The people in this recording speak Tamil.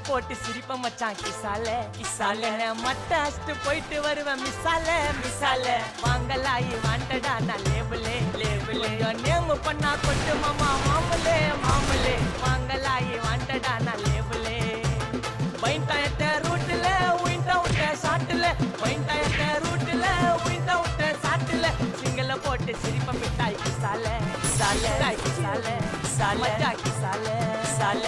போட்டு சிரிப்ப மச்சான் கிசால கிசால மட்ட அஷ்டு போயிட்டு வருவேன் மிசால மிசால வாங்கலாயி வாண்டடா நான் லேபிளே லேபிளே நேம் பண்ணா கொட்டு மாமா மாமலே மாமலே வாங்கலாயி வாண்டடா நான் லேபிளே பைண்டாயத்த ரூட்ல உயிண்டா விட்ட ஷாட்ல பைண்டாயத்த ரூட்ல உயிண்டா விட்ட ஷாட்ல சிங்கல போட்டு சிரிப்ப மிட்டாய் கிசால கிசால கிசால கிசால கிசால